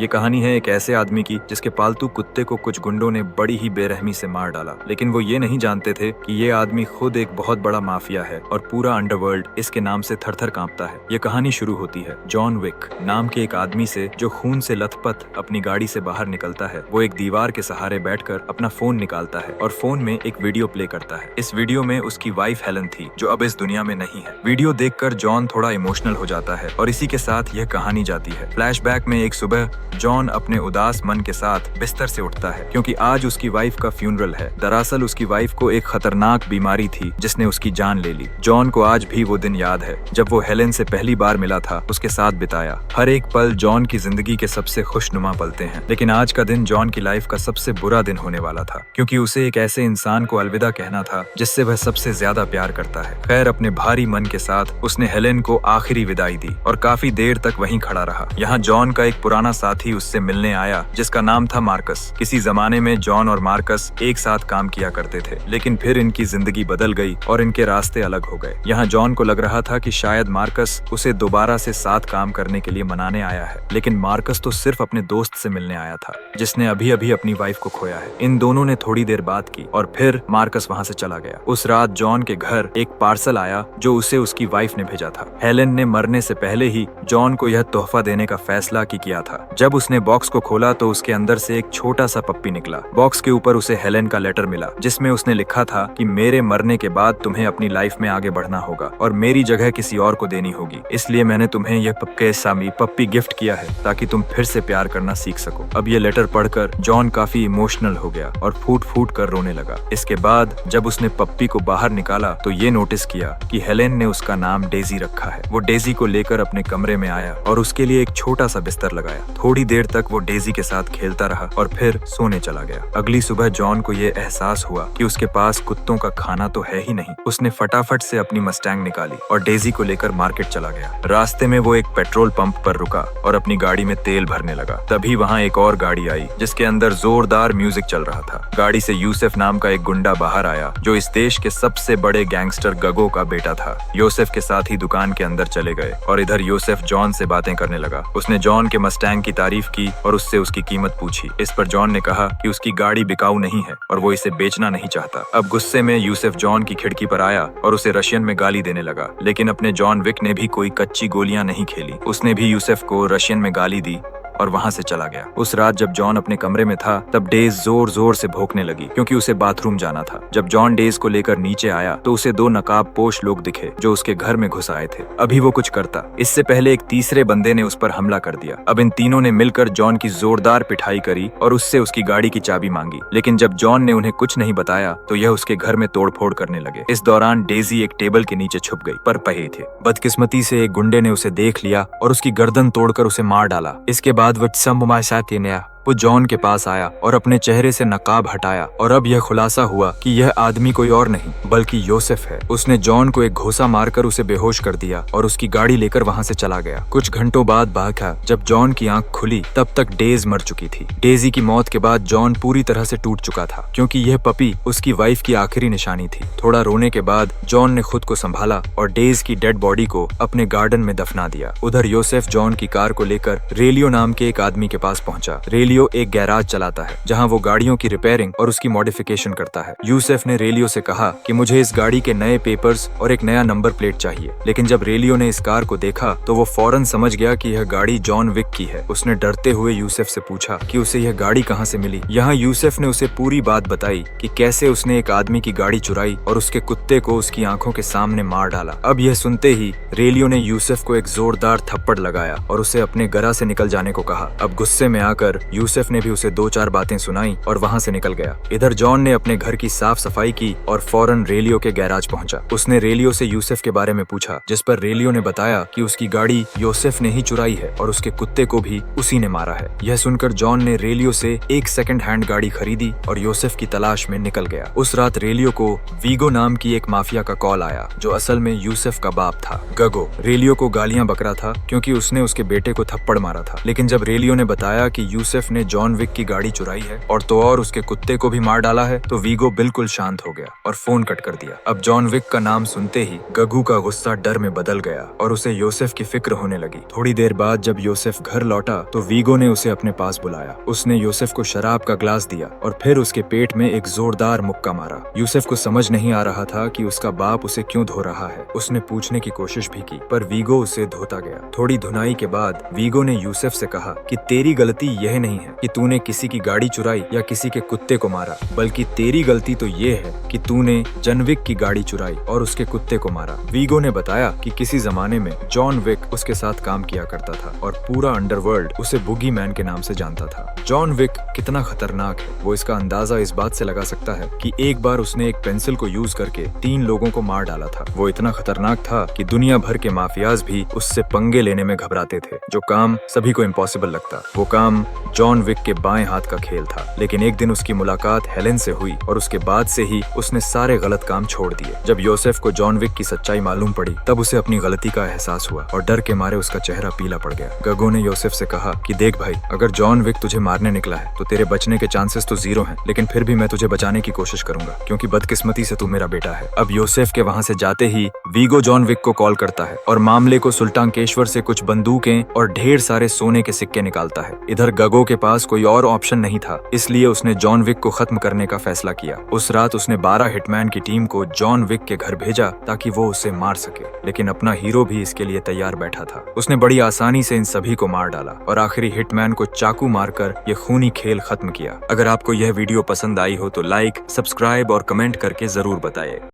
ये कहानी है एक ऐसे आदमी की जिसके पालतू कुत्ते को कुछ गुंडों ने बड़ी ही बेरहमी से मार डाला, लेकिन वो ये नहीं जानते थे कि ये आदमी खुद एक बहुत बड़ा माफिया है और पूरा अंडरवर्ल्ड इसके नाम से थर-थर कांपता है। ये कहानी शुरू होती है जॉन विक नाम के एक आदमी से जो खून से लथपथ अपनी गाड़ी से बाहर निकलता है। वो एक दीवार के सहारे बैठकर अपना फोन निकालता है और फोन में एक वीडियो प्ले करता है। इस वीडियो में उसकी वाइफ हेलन थी जो अब इस दुनिया में नहीं है। वीडियो देखकर जॉन थोड़ा इमोशनल हो जाता है और इसी के साथ यह कहानी जाती है। फ्लैशबैक में एक सुबह जॉन अपने उदास मन के साथ बिस्तर से उठता है क्योंकि आज उसकी वाइफ का फ्यूनरल है। दरअसल उसकी वाइफ को एक खतरनाक बीमारी थी जिसने उसकी जान ले ली। जॉन को आज भी वो दिन याद है जब वो हेलेन से पहली बार मिला था, उसके साथ बिताया। हर एक पल जॉन की जिंदगी के सबसे खुशनुमा पलते हैं, लेकिन आज का दिन जॉन की लाइफ का सबसे बुरा दिन होने वाला था क्योंकि उसे एक ऐसे इंसान को अलविदा कहना था जिससे वह सबसे ज्यादा प्यार करता है। खैर, अपने भारी मन के साथ उसने हेलेन को आखिरी विदाई दी और काफी देर तक वहीं खड़ा रहा। यहाँ जॉन का एक पुराना साथी उससे मिलने आया जिसका नाम था मार्कस। किसी जमाने में जॉन और मार्कस एक साथ काम किया करते थे, लेकिन फिर इनकी जिंदगी बदल गई और इनके रास्ते अलग हो गए। यहाँ जॉन को लग रहा था कि शायद मार्कस उसे दोबारा से साथ काम करने के लिए मनाने आया है, लेकिन मार्कस तो सिर्फ अपने दोस्त से मिलने आया था जिसने अभी अभी अपनी वाइफ को खोया है। इन दोनों ने थोड़ी देर बात की और फिर मार्कस वहाँ से चला गया। उस रात जॉन के घर एक पार्सल आया जो उसे उसकी वाइफ ने भेजा था। हेलेन ने मरने से पहले ही जॉन को यह तोहफा देने का फैसला किया था। जब उसने बॉक्स को खोला तो उसके अंदर से एक छोटा सा पप्पी निकला। बॉक्स के ऊपर उसे हेलेन का लेटर मिला जिसमें उसने लिखा था कि मेरे मरने के बाद तुम्हें अपनी लाइफ में आगे बढ़ना होगा और मेरी जगह किसी और को देनी होगी, इसलिए मैंने तुम्हें यह पप्पी गिफ्ट किया है ताकि तुम फिर से प्यार करना सीख सको। अब ये लेटर पढ़कर जॉन काफी इमोशनल हो गया और फूट फूट कर रोने लगा। इसके बाद जब उसने पप्पी को बाहर निकाला तो ये नोटिस किया कि हेलेन ने उसका नाम डेजी रखा है। वो डेजी को लेकर अपने कमरे में आया और उसके लिए एक छोटा सा बिस्तर लगाया। थोड़ी देर तक वो डेजी के साथ खेलता रहा और फिर सोने चला गया। अगली सुबह जॉन को ये एहसास हुआ कि उसके पास कुत्तों का खाना तो है ही नहीं। उसने फटाफट से अपनी मस्टैंग निकाली और डेजी को लेकर मार्केट चला गया। रास्ते में वो एक पेट्रोल पंप पर रुका और अपनी गाड़ी में तेल भरने लगा। तभी वहाँ एक और गाड़ी आई जिसके अंदर जोरदार म्यूजिक चल रहा था। गाड़ी से यूसुफ नाम का एक गुंडा बाहर आया जो इस देश के सबसे बड़े गैंगस्टर गगो का बेटा था। यूसुफ के साथ ही दुकान के अंदर चले गए और इधर यूसुफ जॉन से बातें करने लगा। उसने जॉन के मस्टैंग की तारीफ की और उससे उसकी कीमत पूछी। इस पर जॉन ने कहा कि उसकी गाड़ी बिकाऊ नहीं है और वो इसे बेचना नहीं चाहता। अब गुस्से में यूसुफ जॉन की खिड़की पर आया और उसे रशियन में गाली देने लगा, लेकिन अपने जॉन विक ने भी कोई कच्ची गोलियां नहीं खेली। उसने भी यूसुफ को रशियन में गाली दी और वहाँ से चला गया। उस रात जब जॉन अपने कमरे में था तब डेज जोर जोर से भौंकने लगी क्योंकि उसे बाथरूम जाना था। जब जॉन डेज को लेकर नीचे आया तो उसे दो नकाबपोश लोग दिखे जो उसके घर में घुस आए थे। अभी वो कुछ करता इससे पहले एक तीसरे बंदे ने उस पर हमला कर दिया। अब इन तीनों ने मिलकर जॉन की जोरदार पिटाई करी और उससे उसकी गाड़ी की चाबी मांगी, लेकिन जब जॉन ने उन्हें कुछ नहीं बताया तो यह उसके घर में तोड़फोड़ करने लगे। इस दौरान डेजी एक टेबल के नीचे छुप गई पर पहे थे। बदकिस्मती से एक गुंडे ने उसे देख लिया और उसकी गर्दन तोड़कर उसे मार डाला। इसके बाद वह वो जॉन के पास आया और अपने चेहरे से नकाब हटाया और अब यह खुलासा हुआ कि यह आदमी कोई और नहीं बल्कि यूसुफ है। उसने जॉन को एक घोंसा मारकर उसे बेहोश कर दिया और उसकी गाड़ी लेकर वहाँ से चला गया। कुछ घंटों बाद भागा जब जॉन की आंख खुली तब तक डेज मर चुकी थी। डेजी की मौत के बाद जॉन पूरी तरह से टूट चुका था क्योंकि यह पपी उसकी वाइफ की आखिरी निशानी थी। थोड़ा रोने के बाद जॉन ने खुद को संभाला और डेज की डेड बॉडी को अपने गार्डन में दफना दिया। उधर यूसुफ जॉन की कार को लेकर रेलियो नाम के एक आदमी के पास पहुंचा। रेलियो एक गैराज चलाता है जहां वो गाड़ियों की रिपेयरिंग और उसकी मॉडिफिकेशन करता है। यूसुफ ने रेलियो से कहा कि मुझे इस गाड़ी के नए पेपर्स और एक नया नंबर प्लेट चाहिए, लेकिन जब रेलियो ने इस कार को देखा तो वो फौरन समझ गया कि यह गाड़ी जॉन विक की है। उसने डरते हुए यूसुफ से पूछा कि उसे यह गाड़ी कहां से मिली। यहाँ यूसुफ ने उसे पूरी बात बताई कि कैसे उसने एक आदमी की गाड़ी चुराई और उसके कुत्ते को उसकी आंखों के सामने मार डाला। अब यह सुनते ही रेलियो ने यूसुफ को एक जोरदार थप्पड़ लगाया और उसे अपने गरा से निकल जाने को कहा। अब गुस्से में आकर यूसुफ ने भी उसे दो चार बातें सुनाई और वहाँ से निकल गया। इधर जॉन ने अपने घर की साफ सफाई की और फौरन रेलियो के गैराज पहुंचा। उसने रेलियो से यूसुफ के बारे में पूछा, जिस पर रेलियो ने बताया कि उसकी गाड़ी यूसुफ ने ही चुराई है और उसके कुत्ते को भी उसी ने मारा है। यह सुनकर जॉन ने रेलियो से एक सेकंड हैंड गाड़ी खरीदी और यूसुफ की तलाश में निकल गया। उस रात रेलियो को वीगो नाम की एक माफिया का कॉल आया जो असल में यूसुफ का बाप था। गगो रेलियो को गालियां बक रहा था क्योंकि उसने उसके बेटे को थप्पड़ मारा था, लेकिन जब रेलियो ने बताया कि यूसुफ ने जॉन विक की गाड़ी चुराई है और तो और उसके कुत्ते को भी मार डाला है, तो वीगो बिल्कुल शांत हो गया और फोन कट कर दिया। अब जॉन विक का नाम सुनते ही गगू का गुस्सा डर में बदल गया और उसे योसेफ की फिक्र होने लगी। थोड़ी देर बाद जब योसेफ घर लौटा तो वीगो ने उसे अपने पास बुलाया। उसने योसेफ को शराब का ग्लास दिया और फिर उसके पेट में एक जोरदार मुक्का मारा। योसेफ को समझ नहीं आ रहा था कि उसका बाप उसे क्यों धो रहा है। उसने पूछने की कोशिश भी की पर वीगो उसे धोता गया। थोड़ी धुनाई के बाद वीगो ने यूसुफ से कहा कि तेरी गलती यह नहीं है कि तूने किसी की गाड़ी चुराई या किसी के कुत्ते को मारा, बल्कि तेरी गलती तो ये है कि तूने जनविक की गाड़ी चुराई और उसके कुत्ते को मारा। वीगो ने बताया कि किसी जमाने में जॉन विक उसके साथ काम किया करता था और पूरा अंडरवर्ल्ड उसे बुगी मैन के नाम से जानता था। जॉन विक कितना खतरनाक है वो इसका अंदाजा इस बात से लगा सकता है कि एक बार उसने एक पेंसिल को यूज करके 3 लोगों को मार डाला था। वो इतना खतरनाक था कि दुनिया भर के माफियाज भी उससे पंगे लेने में घबराते थे। जो काम सभी को इम्पॉसिबल लगता, वो काम जॉन विक के बाएं हाथ का खेल था। लेकिन एक दिन उसकी मुलाकात हेलेन से हुई और उसके बाद से ही उसने सारे गलत काम छोड़ दिए। जब योसेफ को जॉन विक की सच्चाई मालूम पड़ी तब उसे अपनी गलती का एहसास हुआ और डर के मारे उसका चेहरा पीला पड़ गया। गगो ने योसेफ से कहा कि देख भाई, अगर जॉन विक तुझे मारने निकला है तो तेरे बचने के चांसेस तो 0 हैं, लेकिन फिर भी मैं तुझे बचाने की कोशिश करूंगा क्योंकि बदकिस्मती से तू मेरा बेटा है। अब योसेफ के वहां से जाते ही वीगो जॉन विक को कॉल करता है और मामले को सुल्तानकेश्वर से कुछ बंदूकें और ढेर सारे सोने के सिक्के निकालता है। इधर गगो के पास कोई और ऑप्शन नहीं था, इसलिए उसने जॉन विक को खत्म करने का फैसला किया। उस रात उसने 12 हिटमैन की टीम को जॉन विक के घर भेजा ताकि वो उसे मार सके, लेकिन अपना हीरो भी इसके लिए तैयार बैठा था। उसने बड़ी आसानी से इन सभी को मार डाला और आखिरी हिटमैन को चाकू मारकर ये खूनी खेल खत्म किया। अगर आपको यह वीडियो पसंद आई हो तो लाइक, सब्सक्राइब और कमेंट करके जरूर बताइए।